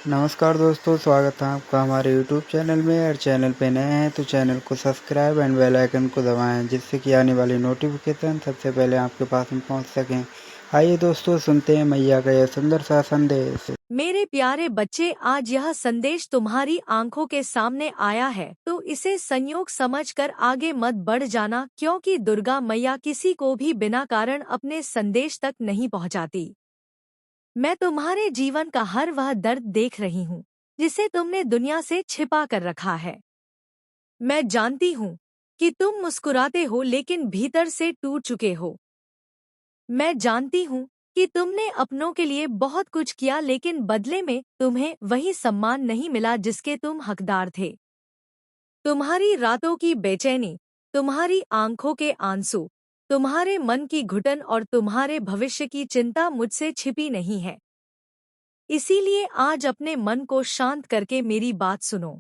नमस्कार दोस्तों, स्वागत है आपका हमारे यूट्यूब चैनल में। और चैनल पे नए हैं तो चैनल को सब्सक्राइब एंड बेल आइकन को दबाएं, जिससे कि आने वाली नोटिफिकेशन सबसे पहले आपके पास में पहुंच सकें। आइए दोस्तों, सुनते हैं मैया का यह सुंदर सा संदेश। मेरे प्यारे बच्चे, आज यह संदेश तुम्हारी आंखों के सामने आया है तो इसे संयोग समझकर आगे मत बढ़ जाना, क्योंकि दुर्गा मैया किसी को भी बिना कारण अपने संदेश तक नहीं पहुंचाती। मैं तुम्हारे जीवन का हर वह दर्द देख रही हूँ जिसे तुमने दुनिया से छिपा कर रखा है। मैं जानती हूँ कि तुम मुस्कुराते हो लेकिन भीतर से टूट चुके हो। मैं जानती हूँ कि तुमने अपनों के लिए बहुत कुछ किया, लेकिन बदले में तुम्हें वही सम्मान नहीं मिला जिसके तुम हकदार थे। तुम्हारी रातों की बेचैनी, तुम्हारी आंखों के आंसू, तुम्हारे मन की घुटन और तुम्हारे भविष्य की चिंता मुझसे छिपी नहीं है। इसीलिए आज अपने मन को शांत करके मेरी बात सुनो,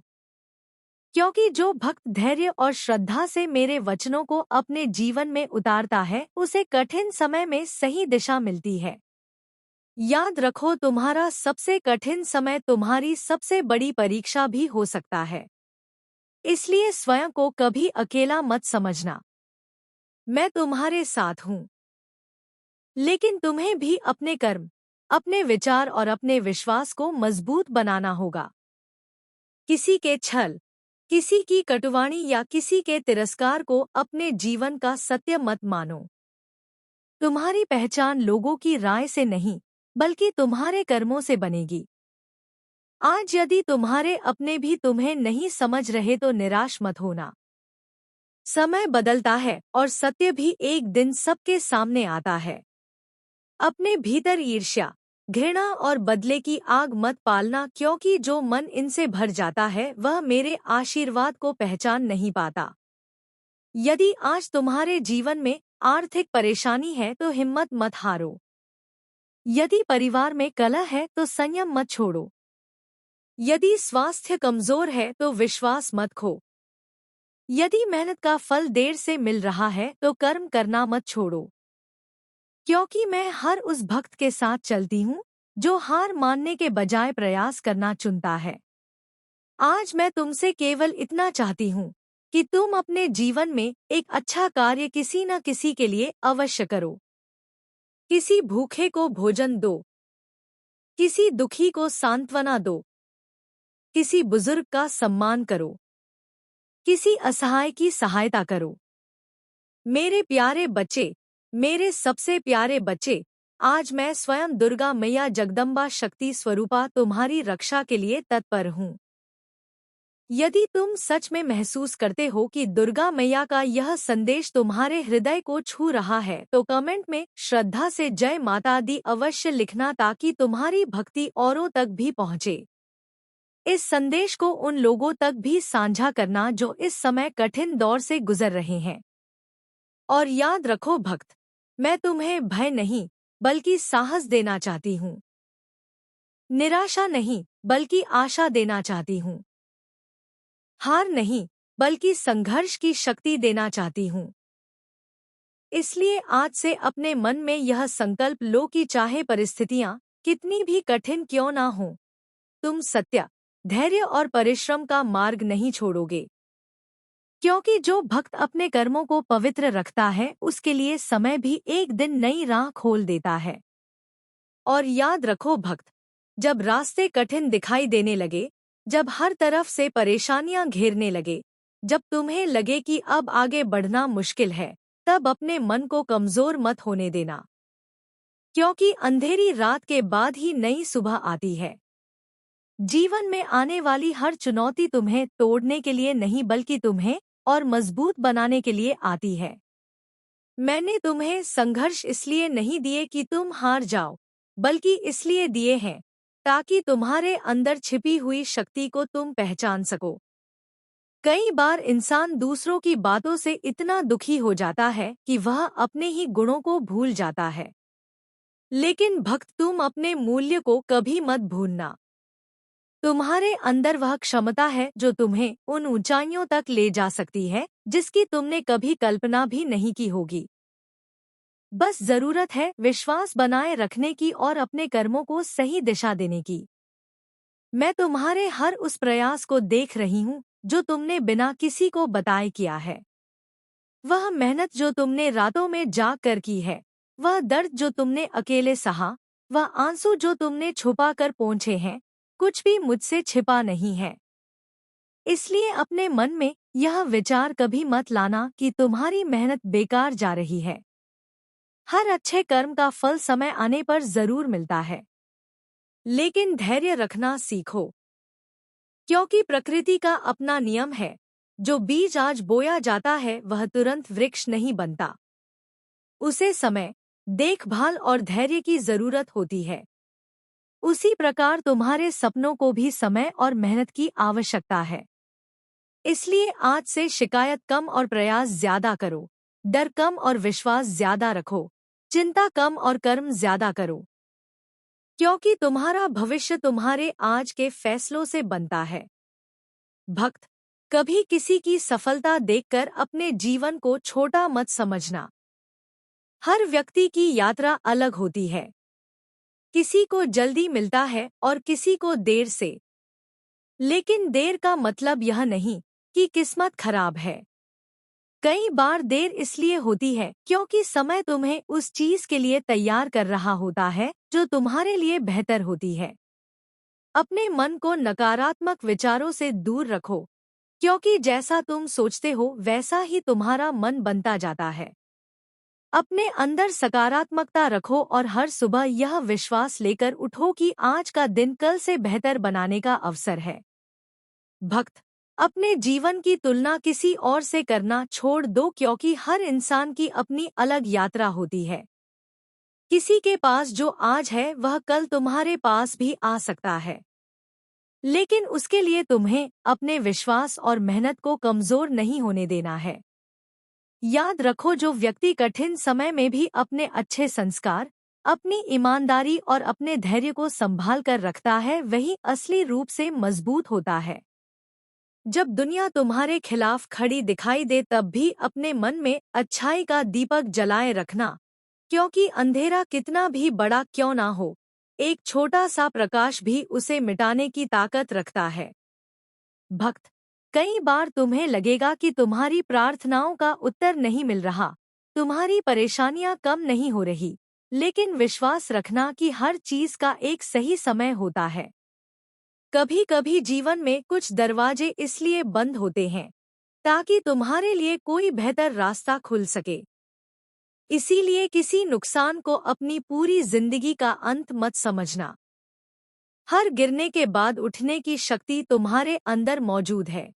क्योंकि जो भक्त धैर्य और श्रद्धा से मेरे वचनों को अपने जीवन में उतारता है, उसे कठिन समय में सही दिशा मिलती है। याद रखो, तुम्हारा सबसे कठिन समय तुम्हारी सबसे बड़ी परीक्षा भी हो सकता है। इसलिए स्वयं को कभी अकेला मत समझना। मैं तुम्हारे साथ हूँ। लेकिन तुम्हें भी अपने कर्म, अपने विचार और अपने विश्वास को मजबूत बनाना होगा। किसी के छल, किसी की कटुवाणी या किसी के तिरस्कार को अपने जीवन का सत्य मत मानो। तुम्हारी पहचान लोगों की राय से नहीं, बल्कि तुम्हारे कर्मों से बनेगी। आज यदि तुम्हारे अपने भी तुम्हें नहीं समझ रहे तो निराश मत होना। समय बदलता है और सत्य भी एक दिन सबके सामने आता है। अपने भीतर ईर्ष्या, घृणा और बदले की आग मत पालना, क्योंकि जो मन इनसे भर जाता है वह मेरे आशीर्वाद को पहचान नहीं पाता। यदि आज तुम्हारे जीवन में आर्थिक परेशानी है तो हिम्मत मत हारो। यदि परिवार में कलह है तो संयम मत छोड़ो। यदि स्वास्थ्य कमजोर है तो विश्वास मत खो। यदि मेहनत का फल देर से मिल रहा है तो कर्म करना मत छोड़ो, क्योंकि मैं हर उस भक्त के साथ चलती हूँ जो हार मानने के बजाय प्रयास करना चुनता है। आज मैं तुमसे केवल इतना चाहती हूँ कि तुम अपने जीवन में एक अच्छा कार्य किसी न किसी के लिए अवश्य करो। किसी भूखे को भोजन दो, किसी दुखी को सांत्वना दो, किसी बुजुर्ग का सम्मान करो, किसी असहाय की सहायता करो। मेरे प्यारे बच्चे, मेरे सबसे प्यारे बच्चे, आज मैं स्वयं दुर्गा मैया जगदम्बा शक्ति स्वरूपा तुम्हारी रक्षा के लिए तत्पर हूँ। यदि तुम सच में महसूस करते हो कि दुर्गा मैया का यह संदेश तुम्हारे हृदय को छू रहा है तो कमेंट में श्रद्धा से जय माता दी अवश्य लिखना, ताकि तुम्हारी भक्ति औरों तक भी पहुँचे। इस संदेश को उन लोगों तक भी साझा करना जो इस समय कठिन दौर से गुजर रहे हैं। और याद रखो भक्त, मैं तुम्हें भय नहीं बल्कि साहस देना चाहती हूँ। निराशा नहीं बल्कि आशा देना चाहती हूँ। हार नहीं बल्कि संघर्ष की शक्ति देना चाहती हूँ। इसलिए आज से अपने मन में यह संकल्प लो कि चाहे परिस्थितियाँ कितनी भी कठिन क्यों ना हो, तुम सत्य, धैर्य और परिश्रम का मार्ग नहीं छोड़ोगे। क्योंकि जो भक्त अपने कर्मों को पवित्र रखता है उसके लिए समय भी एक दिन नई राह खोल देता है। और याद रखो भक्त, जब रास्ते कठिन दिखाई देने लगे, जब हर तरफ से परेशानियां घेरने लगे, जब तुम्हें लगे कि अब आगे बढ़ना मुश्किल है, तब अपने मन को कमजोर मत होने देना। क्योंकि अंधेरी रात के बाद ही नई सुबह आती है। जीवन में आने वाली हर चुनौती तुम्हें तोड़ने के लिए नहीं बल्कि तुम्हें और मजबूत बनाने के लिए आती है। मैंने तुम्हें संघर्ष इसलिए नहीं दिए कि तुम हार जाओ, बल्कि इसलिए दिए हैं ताकि तुम्हारे अंदर छिपी हुई शक्ति को तुम पहचान सको। कई बार इंसान दूसरों की बातों से इतना दुखी हो जाता है कि वह अपने ही गुणों को भूल जाता है। लेकिन भक्त, तुम अपने मूल्य को कभी मत भूलना। तुम्हारे अंदर वह क्षमता है जो तुम्हें उन ऊंचाइयों तक ले जा सकती है जिसकी तुमने कभी कल्पना भी नहीं की होगी। बस जरूरत है विश्वास बनाए रखने की और अपने कर्मों को सही दिशा देने की। मैं तुम्हारे हर उस प्रयास को देख रही हूँ जो तुमने बिना किसी को बताए किया है। वह मेहनत जो तुमने रातों में जाग कर की है, वह दर्द जो तुमने अकेले सहा, वह आंसू जो तुमने छुपा कर पोंछे हैं, कुछ भी मुझसे छिपा नहीं है। इसलिए अपने मन में यह विचार कभी मत लाना कि तुम्हारी मेहनत बेकार जा रही है। हर अच्छे कर्म का फल समय आने पर जरूर मिलता है, लेकिन धैर्य रखना सीखो, क्योंकि प्रकृति का अपना नियम है। जो बीज आज बोया जाता है वह तुरंत वृक्ष नहीं बनता। उसे समय, देखभाल और धैर्य की जरूरत होती है। उसी प्रकार तुम्हारे सपनों को भी समय और मेहनत की आवश्यकता है। इसलिए आज से शिकायत कम और प्रयास ज्यादा करो, डर कम और विश्वास ज्यादा रखो, चिंता कम और कर्म ज्यादा करो, क्योंकि तुम्हारा भविष्य तुम्हारे आज के फैसलों से बनता है। भक्त, कभी किसी की सफलता देखकर अपने जीवन को छोटा मत समझना। हर व्यक्ति की यात्रा अलग होती है। किसी को जल्दी मिलता है और किसी को देर से। लेकिन देर का मतलब यह नहीं कि किस्मत खराब है। कई बार देर इसलिए होती है क्योंकि समय तुम्हें उस चीज के लिए तैयार कर रहा होता है जो तुम्हारे लिए बेहतर होती है। अपने मन को नकारात्मक विचारों से दूर रखो, क्योंकि जैसा तुम सोचते हो वैसा ही तुम्हारा मन बनता जाता है। अपने अंदर सकारात्मकता रखो और हर सुबह यह विश्वास लेकर उठो कि आज का दिन कल से बेहतर बनाने का अवसर है। भक्त, अपने जीवन की तुलना किसी और से करना छोड़ दो, क्योंकि हर इंसान की अपनी अलग यात्रा होती है। किसी के पास जो आज है वह कल तुम्हारे पास भी आ सकता है, लेकिन उसके लिए तुम्हें अपने विश्वास और मेहनत को कमजोर नहीं होने देना है। याद रखो, जो व्यक्ति कठिन समय में भी अपने अच्छे संस्कार, अपनी ईमानदारी और अपने धैर्य को संभाल कर रखता है वही असली रूप से मजबूत होता है। जब दुनिया तुम्हारे खिलाफ खड़ी दिखाई दे तब भी अपने मन में अच्छाई का दीपक जलाए रखना, क्योंकि अंधेरा कितना भी बड़ा क्यों ना हो, एक छोटा सा प्रकाश भी उसे मिटाने की ताकत रखता है। भक्त, कई बार तुम्हें लगेगा कि तुम्हारी प्रार्थनाओं का उत्तर नहीं मिल रहा, तुम्हारी परेशानियां कम नहीं हो रही, लेकिन विश्वास रखना कि हर चीज का एक सही समय होता है। कभी कभी जीवन में कुछ दरवाजे इसलिए बंद होते हैं ताकि तुम्हारे लिए कोई बेहतर रास्ता खुल सके। इसीलिए किसी नुकसान को अपनी पूरी जिंदगी का अंत मत समझना। हर गिरने के बाद उठने की शक्ति तुम्हारे अंदर मौजूद है।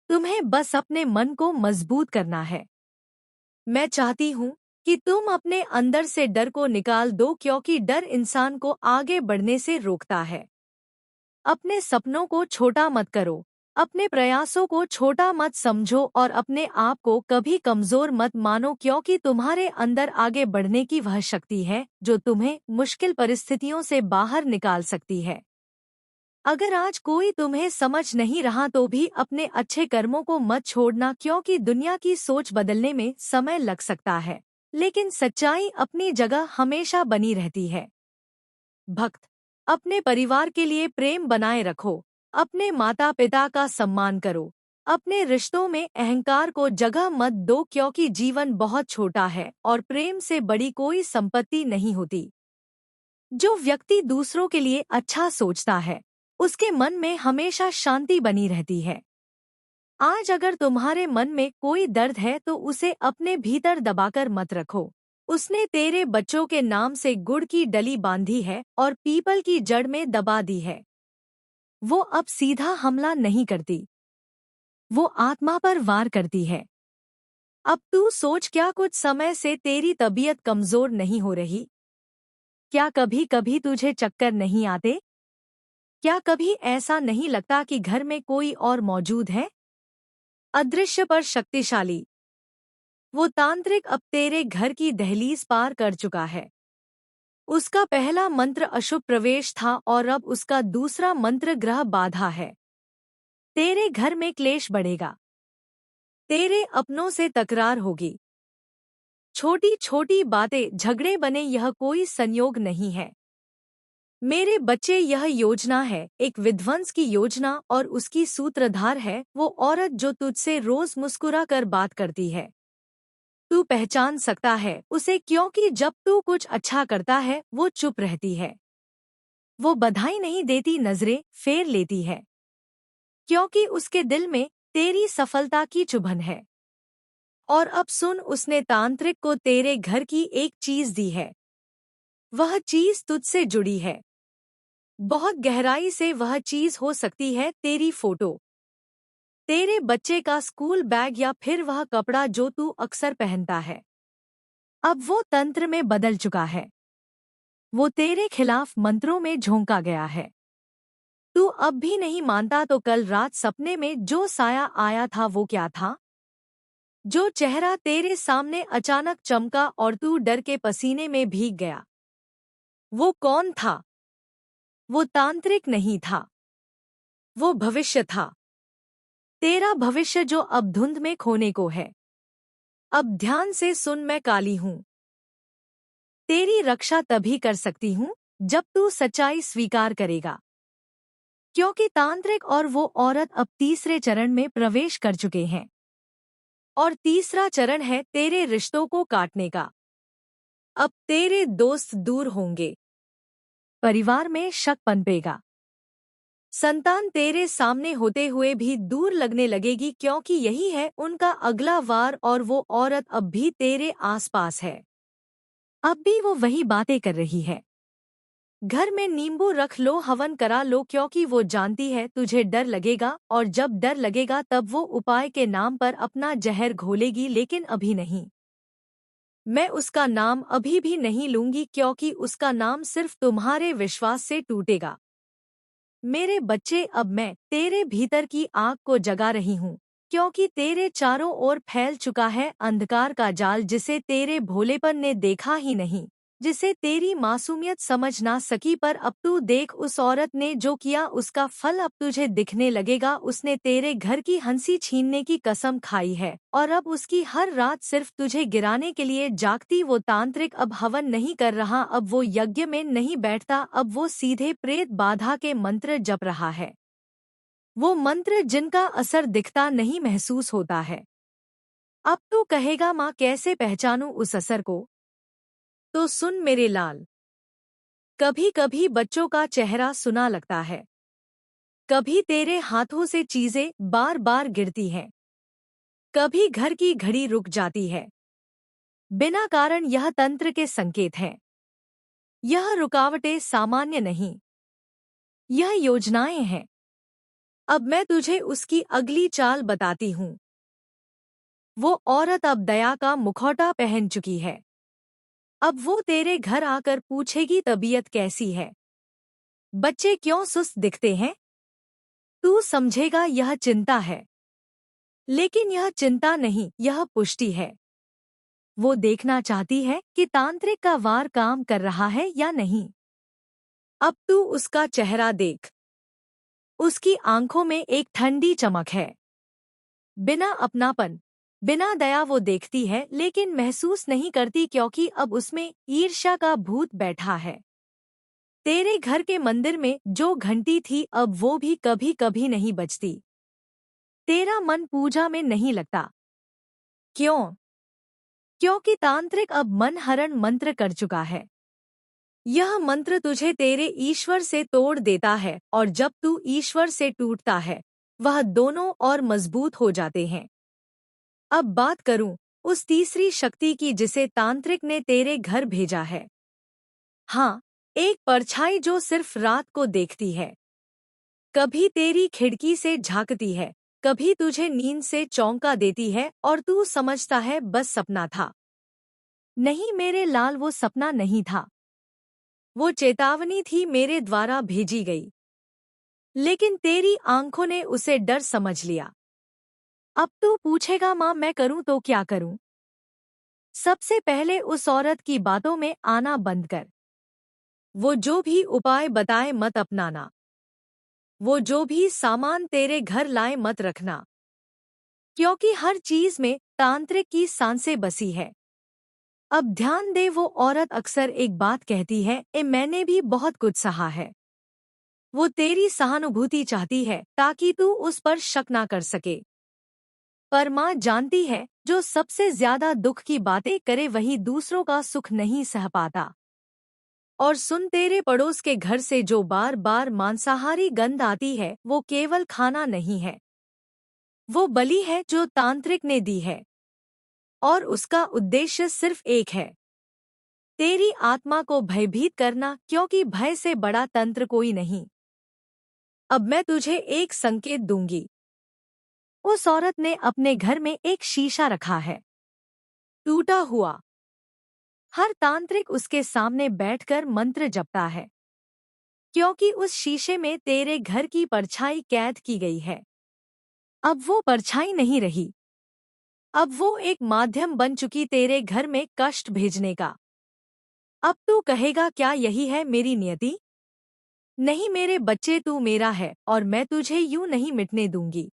तुम्हें बस अपने मन को मजबूत करना है। मैं चाहती हूँ कि तुम अपने अंदर से डर को निकाल दो, क्योंकि डर इंसान को आगे बढ़ने से रोकता है। अपने सपनों को छोटा मत करो, अपने प्रयासों को छोटा मत समझो और अपने आप को कभी कमजोर मत मानो, क्योंकि तुम्हारे अंदर आगे बढ़ने की वह शक्ति है जो तुम्हें मुश्किल परिस्थितियों से बाहर निकाल सकती है। अगर आज कोई तुम्हें समझ नहीं रहा तो भी अपने अच्छे कर्मों को मत छोड़ना, क्योंकि दुनिया की सोच बदलने में समय लग सकता है, लेकिन सच्चाई अपनी जगह हमेशा बनी रहती है। भक्त, अपने परिवार के लिए प्रेम बनाए रखो, अपने माता पिता का सम्मान करो, अपने रिश्तों में अहंकार को जगह मत दो, क्योंकि जीवन बहुत छोटा है और प्रेम से बड़ी कोई संपत्ति नहीं होती। जो व्यक्ति दूसरों के लिए अच्छा सोचता है उसके मन में हमेशा शांति बनी रहती है। आज अगर तुम्हारे मन में कोई दर्द है तो उसे अपने भीतर दबाकर मत रखो। उसने तेरे बच्चों के नाम से गुड़ की डली बांधी है और पीपल की जड़ में दबा दी है। वो अब सीधा हमला नहीं करती, वो आत्मा पर वार करती है। अब तू सोच, क्या कुछ समय से तेरी तबीयत कमजोर नहीं हो रही? क्या कभी कभी तुझे चक्कर नहीं आते? क्या कभी ऐसा नहीं लगता कि घर में कोई और मौजूद है? अदृश्य पर शक्तिशाली वो तांत्रिक अब तेरे घर की दहलीज पार कर चुका है। उसका पहला मंत्र अशुभ प्रवेश था और अब उसका दूसरा मंत्र ग्रह बाधा है। तेरे घर में क्लेश बढ़ेगा, तेरे अपनों से तकरार होगी, छोटी छोटी बातें झगड़े बने, यह कोई संयोग नहीं है। मेरे बच्चे, यह योजना है एक विध्वंस की योजना और उसकी सूत्रधार है वो औरत जो तुझसे रोज मुस्कुरा कर बात करती है। तू पहचान सकता है उसे क्योंकि जब तू कुछ अच्छा करता है वो चुप रहती है। वो बधाई नहीं देती, नजरें फेर लेती है क्योंकि उसके दिल में तेरी सफलता की चुभन है। और अब सुन, उसने तांत्रिक को तेरे घर की एक चीज दी है। वह चीज तुझसे जुड़ी है बहुत गहराई से। वह चीज हो सकती है तेरी फोटो, तेरे बच्चे का स्कूल बैग या फिर वह कपड़ा जो तू अक्सर पहनता है। अब वो तंत्र में बदल चुका है। वो तेरे खिलाफ मंत्रों में झोंका गया है। तू अब भी नहीं मानता तो कल रात सपने में जो साया आया था वो क्या था? जो चेहरा तेरे सामने अचानक चमका और तू डर के पसीने में भीग गया, वो कौन था? वो तांत्रिक नहीं था, वो भविष्य था। तेरा भविष्य जो अब धुंध में खोने को है। अब ध्यान से सुन, मैं काली हूँ। तेरी रक्षा तभी कर सकती हूँ जब तू सच्चाई स्वीकार करेगा। क्योंकि तांत्रिक और वो औरत अब तीसरे चरण में प्रवेश कर चुके हैं। और तीसरा चरण है तेरे रिश्तों को काटने का। अब तेरे दोस्त दूर होंगे, परिवार में शक पनपेगा, संतान तेरे सामने होते हुए भी दूर लगने लगेगी क्योंकि यही है उनका अगला वार। और वो औरत अब भी तेरे आसपास है, अब भी वो वही बातें कर रही है। घर में नींबू रख लो, हवन करा लो, क्योंकि वो जानती है तुझे डर लगेगा और जब डर लगेगा तब वो उपाय के नाम पर अपना जहर घोलेगी। लेकिन अभी नहीं, मैं उसका नाम अभी भी नहीं लूंगी क्योंकि उसका नाम सिर्फ तुम्हारे विश्वास से टूटेगा। मेरे बच्चे, अब मैं तेरे भीतर की आग को जगा रही हूँ क्योंकि तेरे चारों ओर फैल चुका है अंधकार का जाल जिसे तेरे भोलेपन ने देखा ही नहीं, जिसे तेरी मासूमियत समझ ना सकी। पर अब तू देख, उस औरत ने जो किया उसका फल अब तुझे दिखने लगेगा। उसने तेरे घर की हंसी छीनने की कसम खाई है और अब उसकी हर रात सिर्फ तुझे गिराने के लिए जागती। वो तांत्रिक अब हवन नहीं कर रहा, अब वो यज्ञ में नहीं बैठता, अब वो सीधे प्रेत बाधा के मंत्र जप रहा है। वो मंत्र जिनका असर दिखता नहीं, महसूस होता है। अब तू कहेगा, माँ कैसे पहचानूं उस असर को? तो सुन मेरे लाल, कभी कभी बच्चों का चेहरा सुना लगता है, कभी तेरे हाथों से चीजें बार बार गिरती हैं, कभी घर की घड़ी रुक जाती है बिना कारण। यह तंत्र के संकेत हैं। यह रुकावटें सामान्य नहीं, यह योजनाएं हैं। अब मैं तुझे उसकी अगली चाल बताती हूँ। वो औरत अब दया का मुखौटा पहन चुकी है। अब वो तेरे घर आकर पूछेगी, तबीयत कैसी है? बच्चे क्यों सुस्त दिखते हैं? तू समझेगा यह चिंता है, लेकिन यह चिंता नहीं, यह पुष्टि है। वो देखना चाहती है कि तांत्रिक का वार काम कर रहा है या नहीं। अब तू उसका चेहरा देख, उसकी आंखों में एक ठंडी चमक है। बिना अपनापन, बिना दया वो देखती है लेकिन महसूस नहीं करती क्योंकि अब उसमें ईर्ष्या का भूत बैठा है। तेरे घर के मंदिर में जो घंटी थी अब वो भी कभी कभी नहीं बजती। तेरा मन पूजा में नहीं लगता। क्यों? क्योंकि तांत्रिक अब मन हरण मंत्र कर चुका है। यह मंत्र तुझे तेरे ईश्वर से तोड़ देता है और जब तू ईश्वर से टूटता है वह दोनों और मजबूत हो जाते हैं। अब बात करूं उस तीसरी शक्ति की जिसे तांत्रिक ने तेरे घर भेजा है। हाँ, एक परछाई जो सिर्फ रात को देखती है, कभी तेरी खिड़की से झांकती है, कभी तुझे नींद से चौंका देती है और तू समझता है बस सपना था। नहीं मेरे लाल, वो सपना नहीं था, वो चेतावनी थी मेरे द्वारा भेजी गई। लेकिन तेरी आंखों ने उसे डर समझ लिया। अब तू पूछेगा, माँ मैं करूं तो क्या करूं? सबसे पहले उस औरत की बातों में आना बंद कर। वो जो भी उपाय बताए मत अपनाना, वो जो भी सामान तेरे घर लाए मत रखना, क्योंकि हर चीज में तांत्रिक की सांसें बसी है। अब ध्यान दे, वो औरत अक्सर एक बात कहती है, मैंने भी बहुत कुछ सहा है। वो तेरी सहानुभूति चाहती है ताकि तू उस पर शक ना कर सके। पर माँ जानती है, जो सबसे ज्यादा दुख की बातें करे वही दूसरों का सुख नहीं सह पाता। और सुन, तेरे पड़ोस के घर से जो बार बार मांसाहारी गंध आती है, वो केवल खाना नहीं है, वो बलि है जो तांत्रिक ने दी है। और उसका उद्देश्य सिर्फ एक है, तेरी आत्मा को भयभीत करना, क्योंकि भय से बड़ा तंत्र कोई नहीं। अब मैं तुझे एक संकेत दूंगी। उस औरत ने अपने घर में एक शीशा रखा है, टूटा हुआ। हर तांत्रिक उसके सामने बैठकर मंत्र जपता है, क्योंकि उस शीशे में तेरे घर की परछाई कैद की गई है। अब वो परछाई नहीं रही, अब वो एक माध्यम बन चुकी तेरे घर में कष्ट भेजने का। अब तू कहेगा, क्या यही है मेरी नियति? नहीं मेरे बच्चे, तू मेरा है और मैं तुझे यूं नहीं मिटने दूंगी।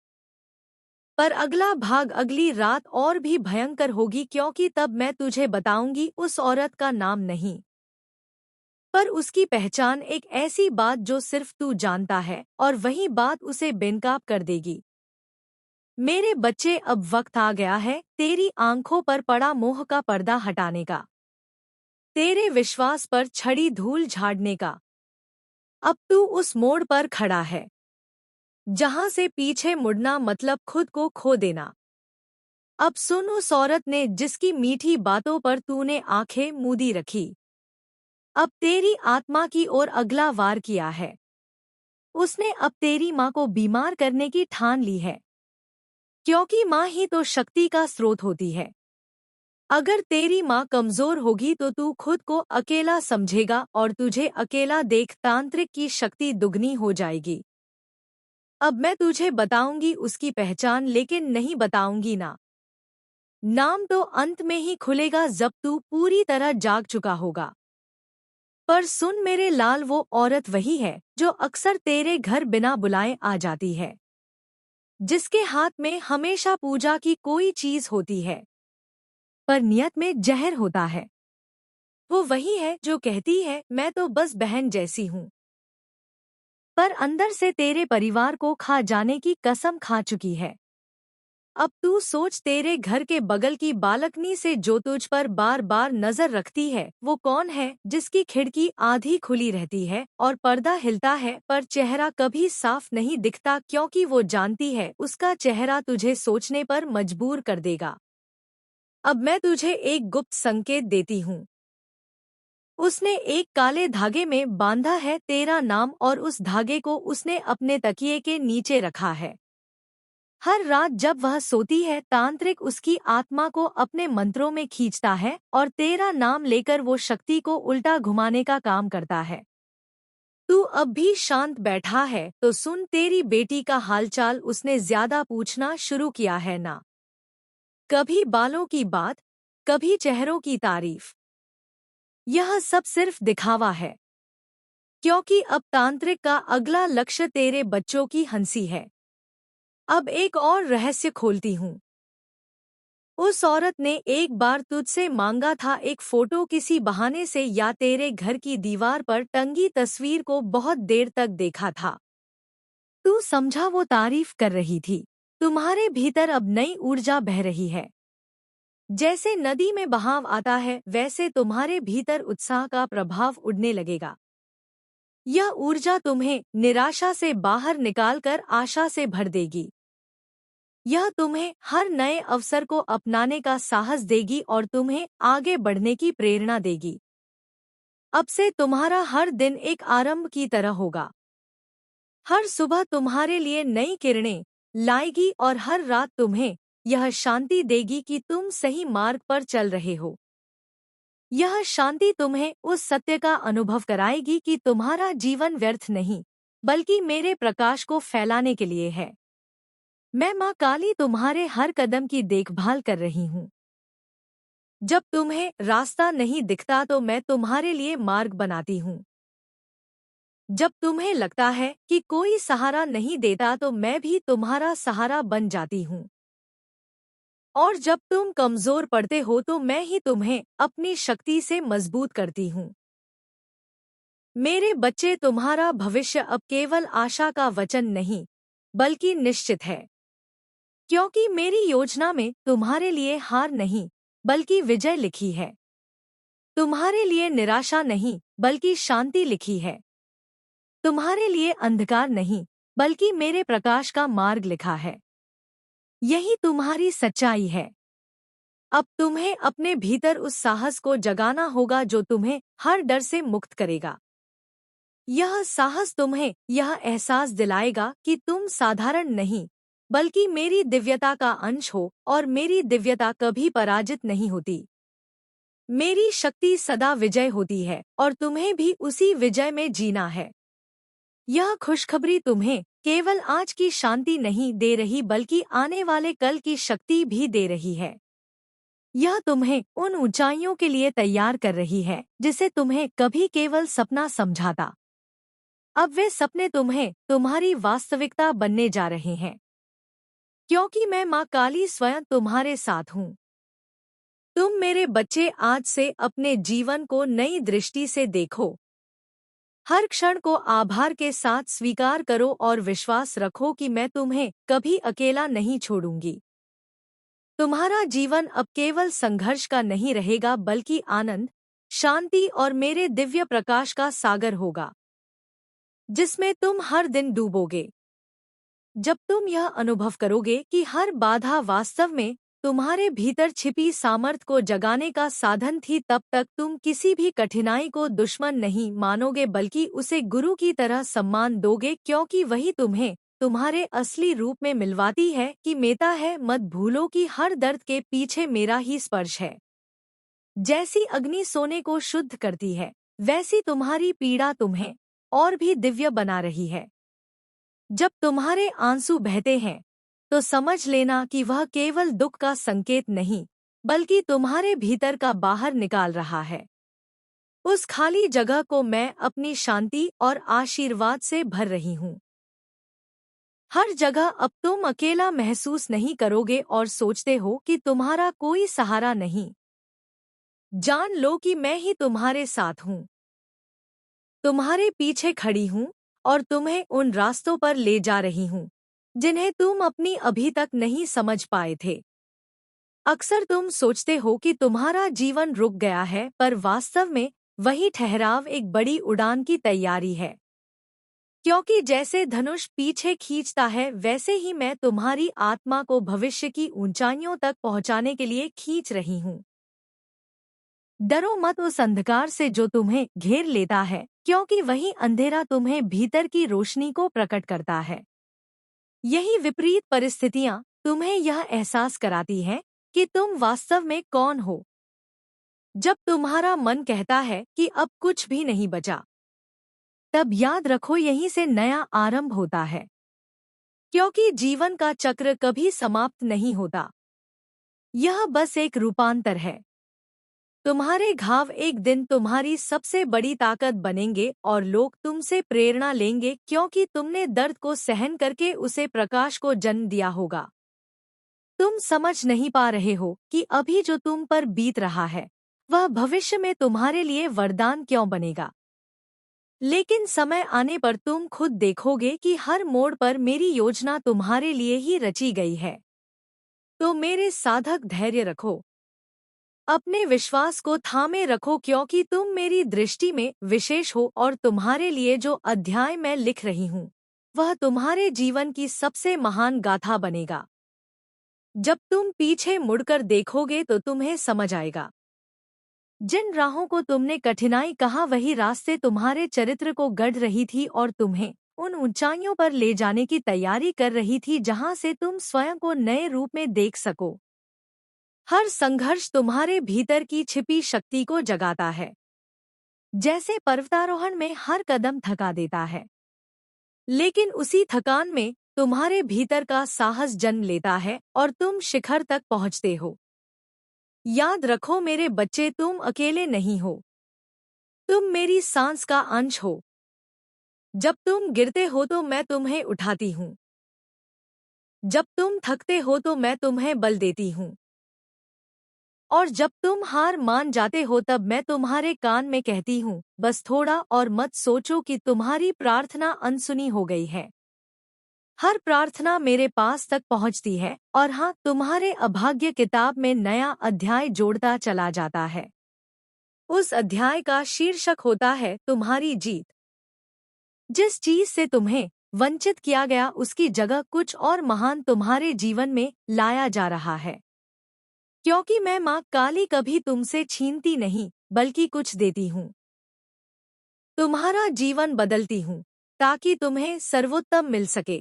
पर अगला भाग अगली रात और भी भयंकर होगी, क्योंकि तब मैं तुझे बताऊंगी उस औरत का नाम नहीं, पर उसकी पहचान, एक ऐसी बात जो सिर्फ तू जानता है, और वही बात उसे बेनकाब कर देगी। मेरे बच्चे, अब वक्त आ गया है तेरी आंखों पर पड़ा मोह का पर्दा हटाने का, तेरे विश्वास पर छड़ी धूल झाड़ने का। अब तू उस मोड़ पर खड़ा है जहां से पीछे मुड़ना मतलब खुद को खो देना। अब सुन, उस औरत ने जिसकी मीठी बातों पर तूने आंखें मूंदी रखी, अब तेरी आत्मा की ओर अगला वार किया है। उसने अब तेरी माँ को बीमार करने की ठान ली है, क्योंकि माँ ही तो शक्ति का स्रोत होती है। अगर तेरी माँ कमजोर होगी तो तू खुद को अकेला समझेगा, और तुझे अकेला देख तांत्रिक की शक्ति दुगनी हो जाएगी। अब मैं तुझे बताऊंगी उसकी पहचान, लेकिन नहीं बताऊंगी ना नाम, तो अंत में ही खुलेगा जब तू पूरी तरह जाग चुका होगा। पर सुन मेरे लाल, वो औरत वही है जो अक्सर तेरे घर बिना बुलाए आ जाती है, जिसके हाथ में हमेशा पूजा की कोई चीज होती है, पर नियत में जहर होता है। वो वही है जो कहती है, मैं तो बस बहन जैसी हूँ, पर अंदर से तेरे परिवार को खा जाने की कसम खा चुकी है। अब तू सोच, तेरे घर के बगल की बालकनी से जो तुझ पर बार बार नजर रखती है, वो कौन है? जिसकी खिड़की आधी खुली रहती है और पर्दा हिलता है, पर चेहरा कभी साफ नहीं दिखता, क्योंकि वो जानती है उसका चेहरा तुझे सोचने पर मजबूर कर देगा। अब मैं तुझे एक गुप्त संकेत देती हूँ। उसने एक काले धागे में बांधा है तेरा नाम, और उस धागे को उसने अपने तकिए के नीचे रखा है। हर रात जब वह सोती है, तांत्रिक उसकी आत्मा को अपने मंत्रों में खींचता है, और तेरा नाम लेकर वो शक्ति को उल्टा घुमाने का काम करता है। तू अब भी शांत बैठा है तो सुन, तेरी बेटी का हालचाल उसने ज्यादा पूछना शुरू किया है ना। कभी बालों की बात, कभी चेहरों की तारीफ। यह सब सिर्फ दिखावा है, क्योंकि अब तांत्रिक का अगला लक्ष्य तेरे बच्चों की हंसी है। अब एक और रहस्य खोलती हूँ। उस औरत ने एक बार तुझसे मांगा था एक फोटो, किसी बहाने से, या तेरे घर की दीवार पर टंगी तस्वीर को बहुत देर तक देखा था। तू समझा वो तारीफ कर रही थी। तुम्हारे भीतर अब नई ऊर्जा बह रही है। जैसे नदी में बहाव आता है, वैसे तुम्हारे भीतर उत्साह का प्रभाव उड़ने लगेगा। यह ऊर्जा तुम्हें निराशा से बाहर निकालकर आशा से भर देगी। यह तुम्हें हर नए अवसर को अपनाने का साहस देगी और तुम्हें आगे बढ़ने की प्रेरणा देगी। अब से तुम्हारा हर दिन एक आरंभ की तरह होगा। हर सुबह तुम्हारे लिए नई किरणें लाएगी, और हर रात तुम्हें यह शांति देगी कि तुम सही मार्ग पर चल रहे हो। यह शांति तुम्हें उस सत्य का अनुभव कराएगी कि तुम्हारा जीवन व्यर्थ नहीं, बल्कि मेरे प्रकाश को फैलाने के लिए है। मैं माँ काली तुम्हारे हर कदम की देखभाल कर रही हूँ। जब तुम्हें रास्ता नहीं दिखता तो मैं तुम्हारे लिए मार्ग बनाती हूँ। जब तुम्हें लगता है कि कोई सहारा नहीं देता तो मैं भी तुम्हारा सहारा बन जाती हूँ। और जब तुम कमजोर पड़ते हो तो मैं ही तुम्हें अपनी शक्ति से मजबूत करती हूँ। मेरे बच्चे, तुम्हारा भविष्य अब केवल आशा का वचन नहीं, बल्कि निश्चित है, क्योंकि मेरी योजना में तुम्हारे लिए हार नहीं, बल्कि विजय लिखी है। तुम्हारे लिए निराशा नहीं, बल्कि शांति लिखी है। तुम्हारे लिए अंधकार नहीं, बल्कि मेरे प्रकाश का मार्ग लिखा है। यही तुम्हारी सच्चाई है। अब तुम्हें अपने भीतर उस साहस को जगाना होगा जो तुम्हें हर डर से मुक्त करेगा। यह साहस तुम्हें यह एहसास दिलाएगा कि तुम साधारण नहीं, बल्कि मेरी दिव्यता का अंश हो, और मेरी दिव्यता कभी पराजित नहीं होती। मेरी शक्ति सदा विजय होती है, और तुम्हें भी उसी विजय में जीना है। यह खुशखबरी तुम्हें केवल आज की शांति नहीं दे रही, बल्कि आने वाले कल की शक्ति भी दे रही है। यह तुम्हें उन ऊंचाइयों के लिए तैयार कर रही है जिसे तुम्हें कभी केवल सपना समझा था। अब वे सपने तुम्हें तुम्हारी वास्तविकता बनने जा रहे हैं, क्योंकि मैं माँ काली स्वयं तुम्हारे साथ हूँ। तुम मेरे बच्चे आज से अपने जीवन को नई दृष्टि से देखो। हर क्षण को आभार के साथ स्वीकार करो और विश्वास रखो कि मैं तुम्हें कभी अकेला नहीं छोड़ूंगी। तुम्हारा जीवन अब केवल संघर्ष का नहीं रहेगा, बल्कि आनंद, शांति और मेरे दिव्य प्रकाश का सागर होगा, जिसमें तुम हर दिन डूबोगे। जब तुम यह अनुभव करोगे कि हर बाधा वास्तव में तुम्हारे भीतर छिपी सामर्थ्य को जगाने का साधन थी, तब तक तुम किसी भी कठिनाई को दुश्मन नहीं मानोगे, बल्कि उसे गुरु की तरह सम्मान दोगे, क्योंकि वही तुम्हें तुम्हारे असली रूप में मिलवाती है कि मेरा है। मत भूलो कि हर दर्द के पीछे मेरा ही स्पर्श है। जैसी अग्नि सोने को शुद्ध करती है, वैसी तुम्हारी पीड़ा तुम्हें और भी दिव्य बना रही है। जब तुम्हारे आंसू बहते हैं, तो समझ लेना कि वह केवल दुख का संकेत नहीं, बल्कि तुम्हारे भीतर का बाहर निकाल रहा है। उस खाली जगह को मैं अपनी शांति और आशीर्वाद से भर रही हूँ। हर जगह अब तुम अकेला महसूस नहीं करोगे और सोचते हो कि तुम्हारा कोई सहारा नहीं। जान लो कि मैं ही तुम्हारे साथ हूँ, तुम्हारे पीछे खड़ी हूँ, और तुम्हें उन रास्तों पर ले जा रही हूँ जिन्हें तुम अपनी अभी तक नहीं समझ पाए थे। अक्सर तुम सोचते हो कि तुम्हारा जीवन रुक गया है, पर वास्तव में वही ठहराव एक बड़ी उड़ान की तैयारी है। क्योंकि जैसे धनुष पीछे खींचता है, वैसे ही मैं तुम्हारी आत्मा को भविष्य की ऊंचाइयों तक पहुंचाने के लिए खींच रही हूँ। डरो मत उस अंधकार से जो तुम्हें घेर लेता है, क्योंकि वही अंधेरा तुम्हें भीतर की रोशनी को प्रकट करता है। यही विपरीत परिस्थितियां तुम्हें यह एहसास कराती हैं कि तुम वास्तव में कौन हो। जब तुम्हारा मन कहता है कि अब कुछ भी नहीं बचा, तब याद रखो यहीं से नया आरंभ होता है, क्योंकि जीवन का चक्र कभी समाप्त नहीं होता। यह बस एक रूपांतर है। तुम्हारे घाव एक दिन तुम्हारी सबसे बड़ी ताकत बनेंगे, और लोग तुमसे प्रेरणा लेंगे, क्योंकि तुमने दर्द को सहन करके उसे प्रकाश को जन्म दिया होगा। तुम समझ नहीं पा रहे हो कि अभी जो तुम पर बीत रहा है, वह भविष्य में तुम्हारे लिए वरदान क्यों बनेगा। लेकिन समय आने पर तुम खुद देखोगे कि हर मोड़ पर मेरी योजना तुम्हारे लिए ही रची गई है। तो मेरे साधक, धैर्य रखो, अपने विश्वास को थामे रखो, क्योंकि तुम मेरी दृष्टि में विशेष हो, और तुम्हारे लिए जो अध्याय मैं लिख रही हूँ, वह तुम्हारे जीवन की सबसे महान गाथा बनेगा। जब तुम पीछे मुड़कर देखोगे तो तुम्हें समझ आएगा, जिन राहों को तुमने कठिनाई कहा, वही रास्ते तुम्हारे चरित्र को गढ़ रही थी और तुम्हें उन ऊंचाइयों पर ले जाने की तैयारी कर रही थी जहां से तुम स्वयं को नए रूप में देख सको। हर संघर्ष तुम्हारे भीतर की छिपी शक्ति को जगाता है। जैसे पर्वतारोहण में हर कदम थका देता है, लेकिन उसी थकान में तुम्हारे भीतर का साहस जन्म लेता है और तुम शिखर तक पहुंचते हो। याद रखो मेरे बच्चे, तुम अकेले नहीं हो। तुम मेरी सांस का अंश हो। जब तुम गिरते हो तो मैं तुम्हें उठाती हूँ। जब तुम थकते हो तो मैं तुम्हें बल देती हूँ। और जब तुम हार मान जाते हो तब मैं तुम्हारे कान में कहती हूँ, बस थोड़ा और मत सोचो कि तुम्हारी प्रार्थना अनसुनी हो गई है। हर प्रार्थना मेरे पास तक पहुँचती है और हाँ, तुम्हारे अभाग्य किताब में नया अध्याय जोड़ता चला जाता है। उस अध्याय का शीर्षक होता है तुम्हारी जीत। जिस चीज से तुम्हें वंचित किया गया उसकी जगह कुछ और महान तुम्हारे जीवन में लाया जा रहा है। क्योंकि मैं माँ काली कभी तुमसे छीनती नहीं, बल्कि कुछ देती हूँ। तुम्हारा जीवन बदलती हूँ, ताकि तुम्हें सर्वोत्तम मिल सके।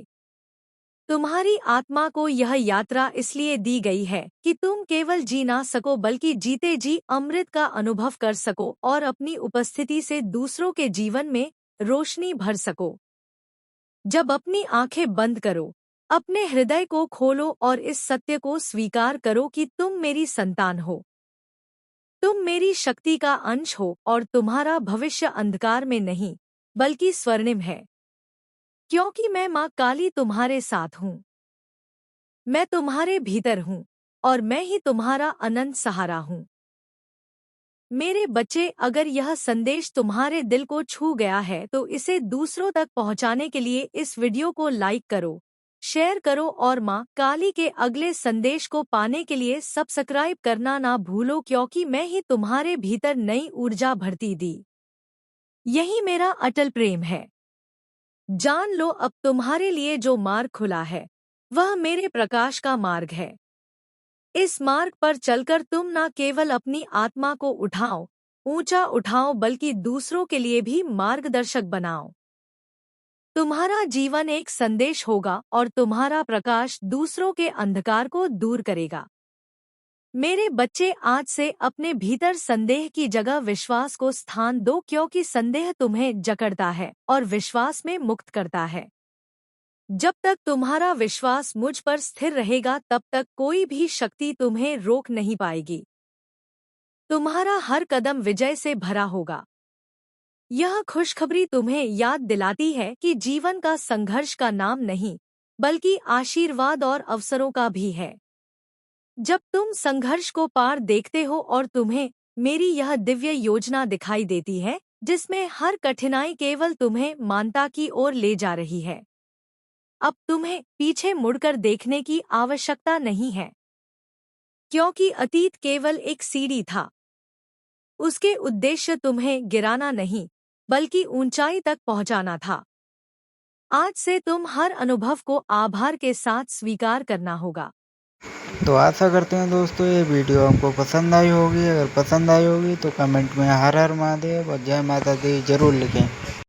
तुम्हारी आत्मा को यह यात्रा इसलिए दी गई है कि तुम केवल जी ना सको बल्कि जीते जी अमृत का अनुभव कर सको और अपनी उपस्थिति से दूसरों के जीवन में रोशनी भर सको। जब अपनी आंखें बंद करो, अपने हृदय को खोलो और इस सत्य को स्वीकार करो कि तुम मेरी संतान हो। तुम मेरी शक्ति का अंश हो और तुम्हारा भविष्य अंधकार में नहीं, बल्कि स्वर्णिम है। क्योंकि मैं माँ काली तुम्हारे साथ हूँ। मैं तुम्हारे भीतर हूँ और मैं ही तुम्हारा अनंत सहारा हूँ। मेरे बच्चे, अगर यह संदेश तुम्हारे दिल को छू गया है तो इसे दूसरों तक पहुंचाने के लिए इस वीडियो को लाइक करो, शेयर करो और माँ काली के अगले संदेश को पाने के लिए सब्सक्राइब करना ना भूलो, क्योंकि मैं ही तुम्हारे भीतर नई ऊर्जा भरती दी। यही मेरा अटल प्रेम है। जान लो, अब तुम्हारे लिए जो मार्ग खुला है वह मेरे प्रकाश का मार्ग है। इस मार्ग पर चलकर तुम न केवल अपनी आत्मा को ऊंचा उठाओ बल्कि दूसरों के लिए भी मार्गदर्शक बनाओ। तुम्हारा जीवन एक संदेश होगा और तुम्हारा प्रकाश दूसरों के अंधकार को दूर करेगा। मेरे बच्चे, आज से अपने भीतर संदेह की जगह विश्वास को स्थान दो, क्योंकि संदेह तुम्हें जकड़ता है और विश्वास में मुक्त करता है। जब तक तुम्हारा विश्वास मुझ पर स्थिर रहेगा तब तक कोई भी शक्ति तुम्हें रोक नहीं पाएगी। तुम्हारा हर कदम विजय से भरा होगा। यह खुशखबरी तुम्हें याद दिलाती है कि जीवन का संघर्ष का नाम नहीं, बल्कि आशीर्वाद और अवसरों का भी है। जब तुम संघर्ष को पार देखते हो और तुम्हें मेरी यह दिव्य योजना दिखाई देती है, जिसमें हर कठिनाई केवल तुम्हें मानता की ओर ले जा रही है, अब तुम्हें पीछे मुड़कर देखने की आवश्यकता नहीं है। क्योंकि अतीत केवल एक सीढ़ी था। उसके उद्देश्य तुम्हें गिराना नहीं, बल्कि ऊंचाई तक पहुंचाना था। आज से तुम हर अनुभव को आभार के साथ स्वीकार करना होगा। तो आशा करते हैं दोस्तों ये वीडियो हमको पसंद आई होगी। अगर पसंद आई होगी तो कमेंट में हर हर महादेव और जय माता दी जरूर लिखें।